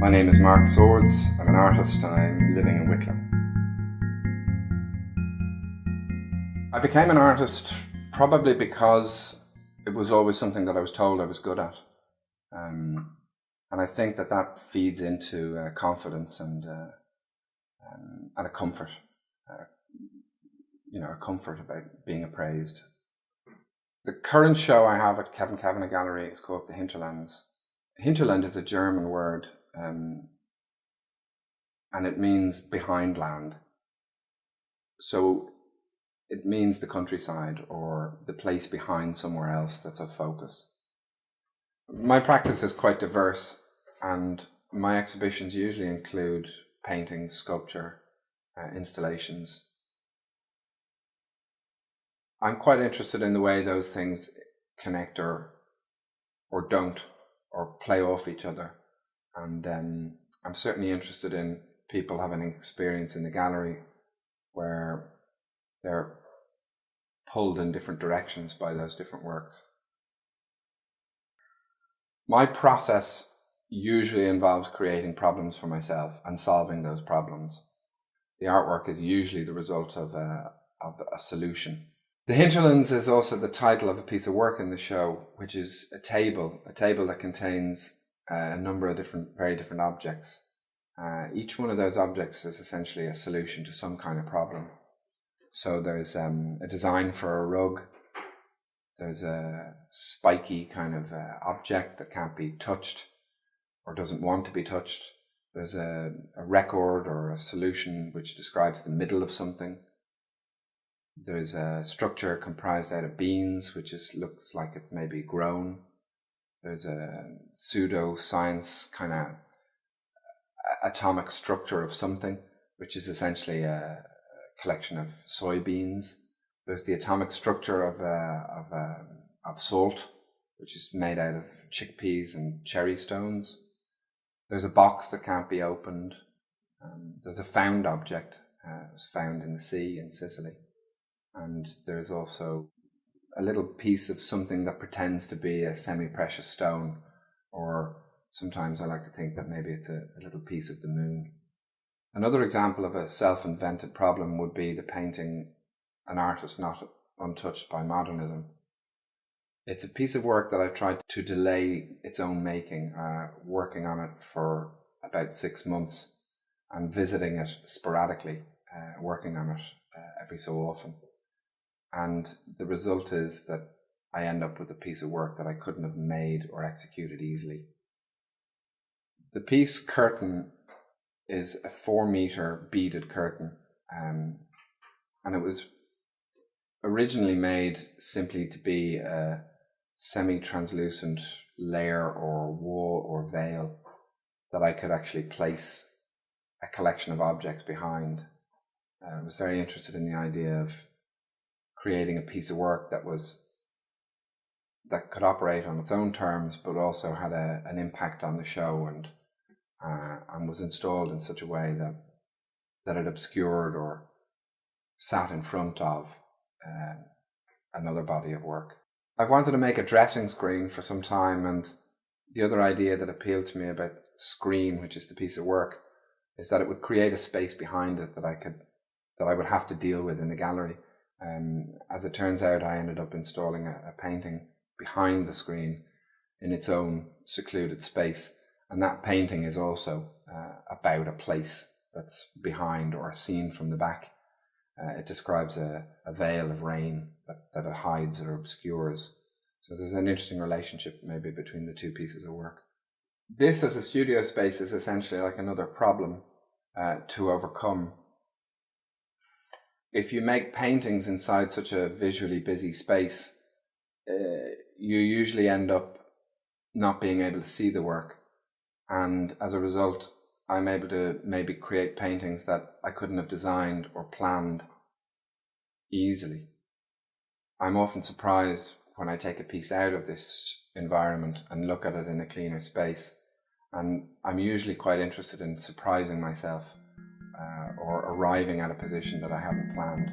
My name is Mark Swords. I'm an artist and I'm living in Wicklow. I became an artist probably because it was always something that I was told I was good at. And I think that feeds into confidence and a comfort. A comfort about being appraised. The current show I have at Kavanagh Gallery is called the Hinterlands. Hinterland is a German word, and it means behind land. So it means the countryside or the place behind somewhere else that's of focus. My practice is quite diverse, and my exhibitions usually include painting, sculpture, installations. I'm quite interested in the way those things connect or don't, or play off each other. And I'm certainly interested in people having an experience in the gallery where they're pulled in different directions by those different works. My process usually involves creating problems for myself and solving those problems. The artwork is usually the result of a solution. The Hinterlands is also the title of a piece of work in the show, which is a table that contains a number of very different objects. Each one of those objects is essentially a solution to some kind of problem. So there's a design for a rug. There's a spiky kind of object that can't be touched or doesn't want to be touched. There's a record or a solution which describes the middle of something. There's a structure comprised out of beans, which looks like it may be grown. There's a pseudo-science kind of atomic structure of something, which is essentially a collection of soybeans. There's the atomic structure of salt, which is made out of chickpeas and cherry stones. There's a box that can't be opened. There's a found object. It was found in the sea in Sicily. And there's also a little piece of something that pretends to be a semi-precious stone, or sometimes I like to think that maybe it's a little piece of the moon. Another example of a self-invented problem would be the painting An Artist Not Untouched by Modernism. It's a piece of work that I tried to delay its own making, working on it for about 6 months and visiting it sporadically, working on it every so often. And the result is that I end up with a piece of work that I couldn't have made or executed easily. The piece Curtain is a 4-meter beaded curtain, and it was originally made simply to be a semi-translucent layer or wall or veil that I could actually place a collection of objects behind. I was very interested in the idea of creating a piece of work that could operate on its own terms, but also had an impact on the show and was installed in such a way that it obscured or sat in front of another body of work. I've wanted to make a dressing screen for some time, and the other idea that appealed to me about screen, which is the piece of work, is that it would create a space behind it that I would have to deal with in the gallery. As it turns out, I ended up installing a painting behind the screen in its own secluded space, and that painting is also about a place that's behind or seen from the back. It describes a veil of rain that it hides or obscures. So there's an interesting relationship maybe between the two pieces of work. This as a studio space is essentially like another problem to overcome. If you make paintings inside such a visually busy space, you usually end up not being able to see the work. And as a result, I'm able to maybe create paintings that I couldn't have designed or planned easily. I'm often surprised when I take a piece out of this environment and look at it in a cleaner space. And I'm usually quite interested in surprising myself or arriving at a position that I hadn't planned.